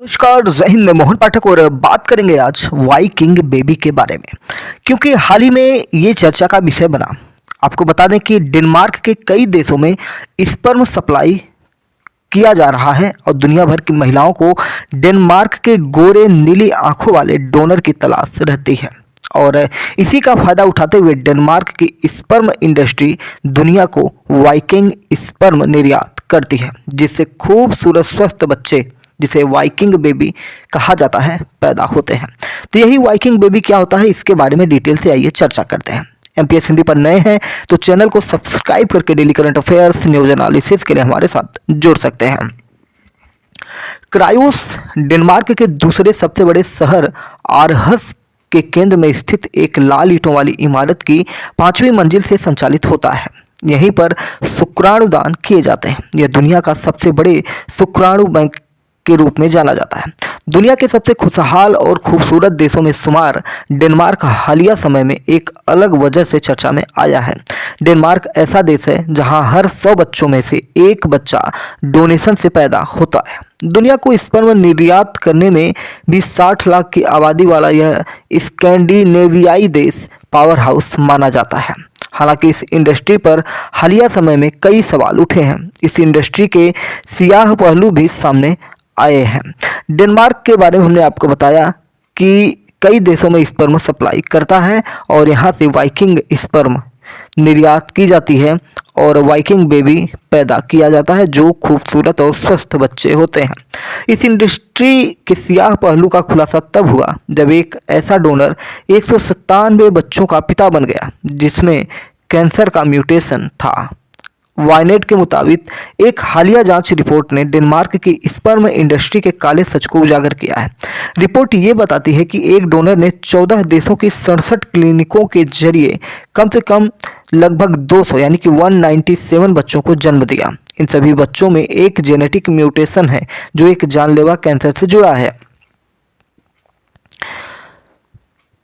नमस्कार, जय हिंद। मैं मोहन पाठक और बात करेंगे आज वाइकिंग बेबी के बारे में, क्योंकि हाल ही में ये चर्चा का विषय बना। आपको बता दें कि डेनमार्क के कई देशों में स्पर्म सप्लाई किया जा रहा है और दुनिया भर की महिलाओं को डेनमार्क के गोरे नीली आंखों वाले डोनर की तलाश रहती है। और इसी का फायदा उठाते हुए डेनमार्क की स्पर्म इंडस्ट्री दुनिया को वाइकिंग स्पर्म निर्यात करती है, जिससे खूबसूरत स्वस्थ बच्चे, जिसे वाइकिंग बेबी कहा जाता है, पैदा होते हैं। तो यही वाइकिंग बेबी क्या होता है, इसके बारे में डिटेल से आइए चर्चा करते हैं। एमपीएस हिंदी पर नए हैं तो चैनल को सब्सक्राइब करके daily current affairs, news analysis के लिए हमारे साथ जुड़ सकते हैं। क्रायोस डेनमार्क के दूसरे सबसे बड़े शहर आरहस के केंद्र में स्थित एक लाल ईंटों वाली इमारत की 5वीं मंजिल से संचालित होता है। यहीं पर शुक्राणुदान किए जाते हैं। यह दुनिया का सबसे बड़े शुक्राणु बैंक के रूप में जाना जाता है। दुनिया के सबसे खुशहाल और खूबसूरत देशों में शुमार डेनमार्क हालिया समय में एक अलग वजह से चर्चा में आया है। डेनमार्क ऐसा देश है जहां हर 100 बच्चों में से एक बच्चा डोनेशन से पैदा होता है। दुनिया को स्पर्म निर्यात करने में भी 60 लाख की आबादी वाला यह स्कैंडिनेवियाई देश पावर हाउस माना जाता है। हालांकि इस इंडस्ट्री पर हालिया समय में कई सवाल उठे हैं। इस इंडस्ट्री के सियाह पहलू भी सामने आए हैं। डेनमार्क के बारे में हमने आपको बताया कि कई देशों में स्पर्म सप्लाई करता है और यहाँ से वाइकिंग स्पर्म निर्यात की जाती है और वाइकिंग बेबी पैदा किया जाता है, जो खूबसूरत और स्वस्थ बच्चे होते हैं। इस इंडस्ट्री के सियाह पहलू का खुलासा तब हुआ जब एक ऐसा डोनर 197 बच्चों का पिता बन गया जिसमें कैंसर का म्यूटेशन था। वायनेट के मुताबिक एक हालिया जांच रिपोर्ट ने डेनमार्क की स्पर्म इंडस्ट्री के काले सच को उजागर किया है। रिपोर्ट ये बताती है कि एक डोनर ने 14 देशों की 67 क्लिनिकों के जरिए कम से कम लगभग 200 यानी कि 197 बच्चों को जन्म दिया। इन सभी बच्चों में एक जेनेटिक म्यूटेशन है जो एक जानलेवा कैंसर से जुड़ा है।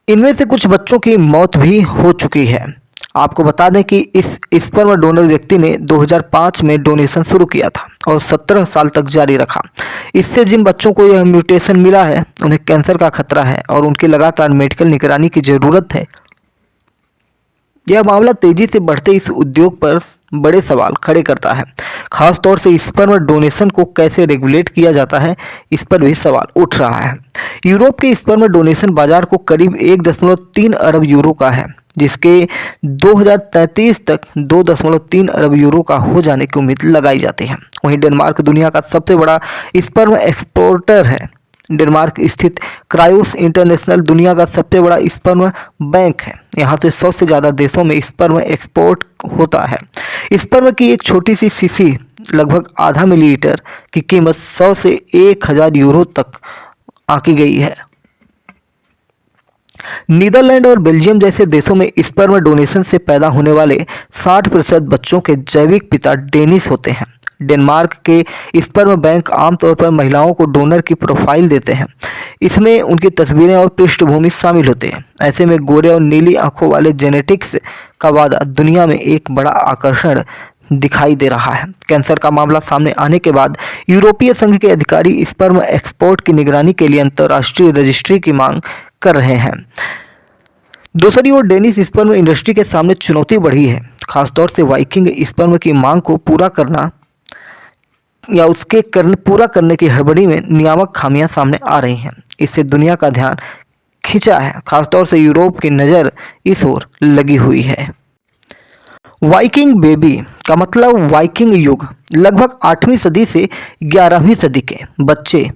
इनमें से कुछ बच्चों की मौत भी हो चुकी है। आपको बता दें कि इस स्पर्म डोनर व्यक्ति ने 2005 में डोनेशन शुरू किया था और 17 साल तक जारी रखा। इससे जिन बच्चों को यह म्यूटेशन मिला है उन्हें कैंसर का खतरा है और उनकी लगातार मेडिकल निगरानी की जरूरत है। यह मामला तेजी से बढ़ते इस उद्योग पर बड़े सवाल खड़े करता है। खासतौर से स्पर्म डोनेशन को कैसे रेगुलेट किया जाता है, इस पर भी सवाल उठ रहा है। यूरोप के स्पर्म डोनेशन बाजार को करीब 1.3 अरब यूरो का है, जिसके 2033 तक 2.3 अरब यूरो का हो जाने की उम्मीद लगाई जाती है। वहीं डेनमार्क दुनिया का सबसे बड़ा स्पर्म एक्सपोर्टर है। डेनमार्क स्थित क्रायोस इंटरनेशनल दुनिया का सबसे बड़ा स्पर्म बैंक है। यहाँ से 100 से ज़्यादा देशों में स्पर्म एक्सपोर्ट होता है। स्पर्म की एक छोटी सी शीशी लगभग आधा मिलीलीटर की कीमत 100 से 1000 यूरो तक आंकी गई है। नीदरलैंड और बेल्जियम जैसे देशों में स्पर्म डोनेशन से पैदा होने वाले 60% बच्चों के जैविक पिता डेनिश होते हैं। डेनमार्क के स्पर्म बैंक आमतौर पर महिलाओं को डोनर की प्रोफाइल देते हैं। इसमें उनकी तस्वीरें और पृष्ठभूमि शामिल होते हैं। ऐसे में गोरे और नीली आंखों वाले जेनेटिक्स का वादा दुनिया में एक बड़ा आकर्षण दिखाई दे रहा है। कैंसर का मामला सामने आने के बाद यूरोपीय संघ के अधिकारी स्पर्म एक्सपोर्ट की निगरानी के लिए अंतर्राष्ट्रीय रजिस्ट्री की मांग कर रहे हैं। दूसरी ओर डेनिश स्पर्म इंडस्ट्री के सामने चुनौती बढ़ी है, खासतौर से वाइकिंग स्पर्म की मांग को पूरा करना या पूरा करने की हड़बड़ी में नियामक खामियां सामने आ रही हैं। इससे दुनिया का ध्यान खींचा है, खासतौर से यूरोप की नज़र इस ओर लगी हुई है। वाइकिंग बेबी का मतलब वाइकिंग युग लगभग 8वीं सदी से 11वीं सदी के बच्चे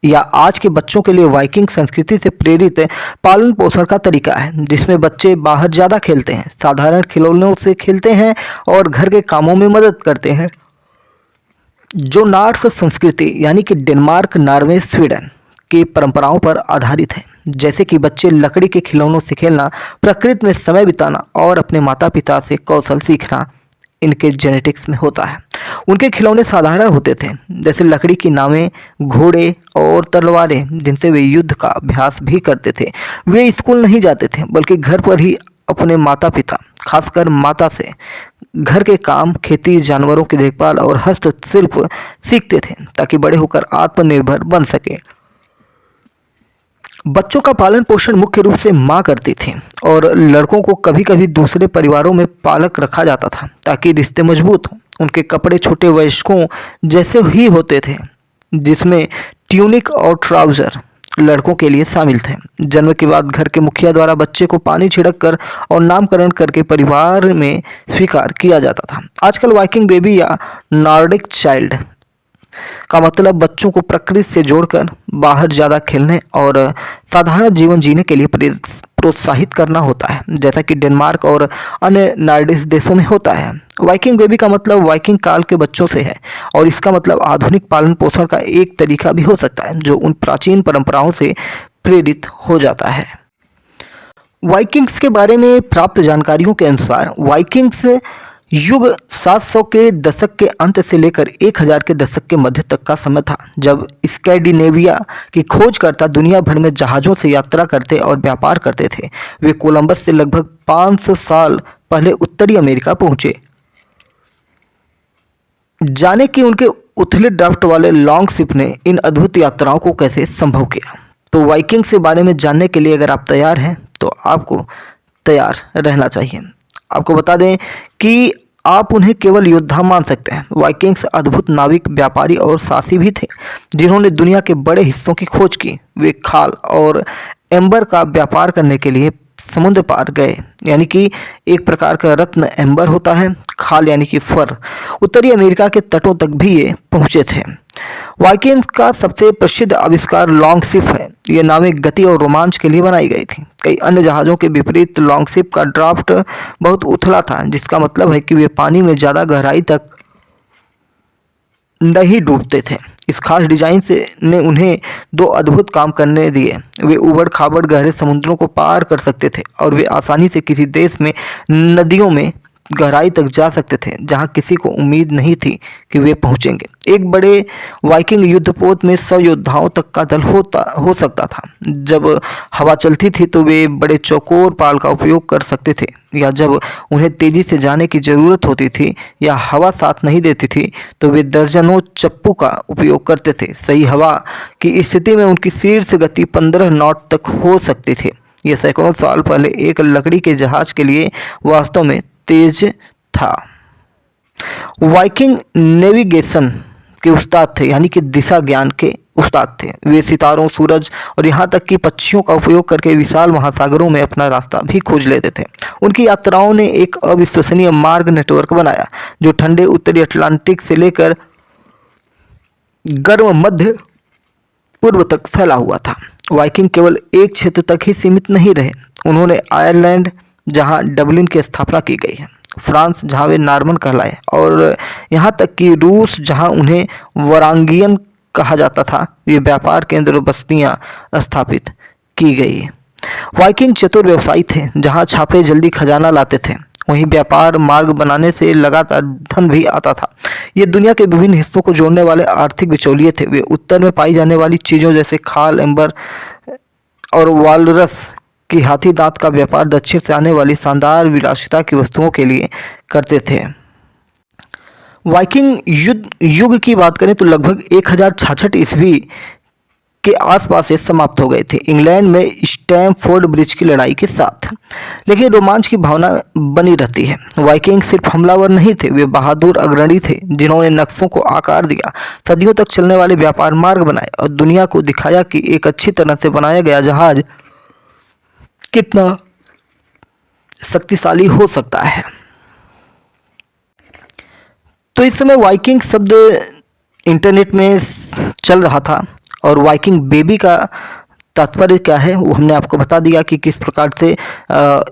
या आज के बच्चों के लिए वाइकिंग संस्कृति से प्रेरित पालन पोषण का तरीका है, जिसमें बच्चे बाहर ज़्यादा खेलते हैं, साधारण खिलौनों से खेलते हैं और घर के कामों में मदद करते हैं। जो नॉर्स संस्कृति यानी कि डेनमार्क, नॉर्वे, स्वीडन की परंपराओं पर आधारित है, जैसे कि बच्चे लकड़ी के खिलौनों से खेलना, प्रकृति में समय बिताना और अपने माता पिता से कौशल सीखना इनके जेनेटिक्स में होता है। उनके खिलौने साधारण होते थे, जैसे लकड़ी की नावें, घोड़े और तलवारें, जिनसे वे युद्ध का अभ्यास भी करते थे। वे स्कूल नहीं जाते थे, बल्कि घर पर ही अपने माता पिता, खासकर माता से घर के काम, खेती, जानवरों की देखभाल और हस्तशिल्प सीखते थे, ताकि बड़े होकर आत्मनिर्भर बन सके। बच्चों का पालन पोषण मुख्य रूप से माँ करती थी और लड़कों को कभी कभी दूसरे परिवारों में पालक रखा जाता था ताकि रिश्ते मजबूत हों। उनके कपड़े छोटे वयस्कों जैसे ही होते थे, जिसमें ट्यूनिक और ट्राउज़र लड़कों के लिए शामिल थे। जन्म के बाद घर के मुखिया द्वारा बच्चे को पानी छिड़क कर और नामकरण करके परिवार में स्वीकार किया जाता था। आजकल वाइकिंग बेबी या नॉर्डिक चाइल्ड का मतलब बच्चों को प्रकृति से जोड़कर बाहर ज़्यादा खेलने और साधारण जीवन जीने के लिए प्रोत्साहित करना होता है, जैसा कि डेनमार्क और अन्य नॉर्डिक देशों में होता है। वाइकिंग बेबी का मतलब वाइकिंग काल के बच्चों से है और इसका मतलब आधुनिक पालन पोषण का एक तरीका भी हो सकता है जो उन प्राचीन परंपराओं से प्रेरित हो जाता है। वाइकिंग्स के बारे में प्राप्त जानकारियों के अनुसार वाइकिंग्स युग 700 के दशक के अंत से लेकर 1000 के दशक के मध्य तक का समय था, जब स्कैंडिनेविया की खोजकर्ता दुनिया भर में जहाज़ों से यात्रा करते और व्यापार करते थे। वे कोलंबस से लगभग 500 साल पहले उत्तरी अमेरिका पहुंचे। जाने कि उनके उथले ड्राफ्ट वाले लॉन्ग शिप ने इन अद्भुत यात्राओं को कैसे संभव किया। तो वाइकिंग के बारे में जानने के लिए अगर आप तैयार हैं तो आपको तैयार रहना चाहिए। आपको बता दें कि आप उन्हें केवल योद्धा मान सकते हैं। वाइकिंग्स अद्भुत नाविक, व्यापारी और साहसी भी थे जिन्होंने दुनिया के बड़े हिस्सों की खोज की। वे खाल और एम्बर का व्यापार करने के लिए समुद्र पार गए, यानी कि एक प्रकार का रत्न एम्बर होता है, खाल यानी कि फर। उत्तरी अमेरिका के तटों तक भी ये पहुँचे थे। वाइकिंग्स का सबसे प्रसिद्ध आविष्कार लॉन्ग शिप है। ये नावें गति और रोमांच के लिए बनाई गई थी। कई अन्य जहाज़ों के विपरीत लॉन्ग शिप का ड्राफ्ट बहुत उथला था, जिसका मतलब है कि वे पानी में ज़्यादा गहराई तक नहीं डूबते थे। इस खास डिजाइन से ने उन्हें दो अद्भुत काम करने दिए। वे उबड़ खाबड़ गहरे समुद्रों को पार कर सकते थे और वे आसानी से किसी देश में नदियों में गहराई तक जा सकते थे जहां किसी को उम्मीद नहीं थी कि वे पहुंचेंगे। एक बड़े वाइकिंग युद्धपोत में 100 योद्धाओं तक का दल हो सकता था। जब हवा चलती थी तो वे बड़े चौकोर पाल का उपयोग कर सकते थे, या जब उन्हें तेजी से जाने की ज़रूरत होती थी या हवा साथ नहीं देती थी तो वे दर्जनों चप्पू का उपयोग करते थे। सही हवा की स्थिति में उनकी शीर्ष गति 15 नॉट तक हो सकती थी। यह सैकड़ों साल पहले एक लकड़ी के जहाज के लिए वास्तव में तेज था। वाइकिंग नेविगेशन के उस्ताद थे, यानी कि दिशा ज्ञान के उस्ताद थे। वे सितारों, सूरज और यहाँ तक कि पक्षियों का उपयोग करके विशाल महासागरों में अपना रास्ता भी खोज लेते थे। उनकी यात्राओं ने एक अविश्वसनीय मार्ग नेटवर्क बनाया जो ठंडे उत्तरी अटलांटिक से लेकर गर्म मध्य पूर्व तक फैला हुआ था। वाइकिंग केवल एक क्षेत्र तक ही सीमित नहीं रहे। उन्होंने आयरलैंड, जहां डबलिन की स्थापना की गई है, फ्रांस जहां वे नॉर्मन कहलाए, और यहाँ तक कि रूस जहां उन्हें वरांगियन कहा जाता था, ये व्यापार केंद्र और बस्तियां स्थापित की गई। वाइकिंग चतुर व्यवसायी थे। जहां छापे जल्दी खजाना लाते थे, वहीं व्यापार मार्ग बनाने से लगातार धन भी आता था। ये दुनिया के विभिन्न हिस्सों को जोड़ने वाले आर्थिक बिचौलिए थे। वे उत्तर में पाई जाने वाली चीज़ों जैसे खाल, एम्बर और वालरस कि हाथी दांत का व्यापार दक्षिण से आने वाली शानदार विलासिता की वस्तुओं के लिए करते थे। वाइकिंग युग की बात करें तो लगभग 1066 ईस्वी के आसपास ये समाप्त हो गए थे, इंग्लैंड में स्टैमफोर्ड ब्रिज की लड़ाई के साथ। लेकिन रोमांच की भावना बनी रहती है। वाइकिंग सिर्फ हमलावर नहीं थे, वे बहादुर अग्रणी थे जिन्होंने नक्शों को आकार दिया, सदियों तक चलने वाले व्यापार मार्ग बनाए और दुनिया को दिखाया कि एक अच्छी तरह से बनाया गया जहाज कितना शक्तिशाली हो सकता है। तो इस समय वाइकिंग शब्द इंटरनेट में चल रहा था और वाइकिंग बेबी का तात्पर्य क्या है वो हमने आपको बता दिया कि किस प्रकार से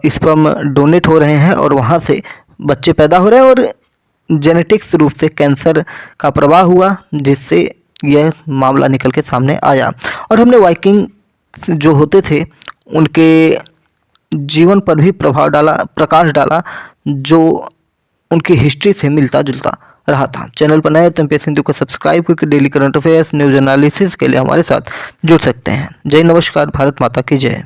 स्पर्म डोनेट हो रहे हैं और वहाँ से बच्चे पैदा हो रहे हैं और जेनेटिक्स रूप से कैंसर का प्रवाह हुआ, जिससे यह मामला निकल के सामने आया। और हमने वाइकिंग जो होते थे उनके जीवन पर भी प्रकाश डाला जो उनकी हिस्ट्री से मिलता जुलता रहा था। चैनल पर नए तो एमपीएस हिंदू को सब्सक्राइब करके daily current affairs, news analysis के लिए हमारे साथ जुड़ सकते हैं। जय नमस्कार, भारत माता की जय।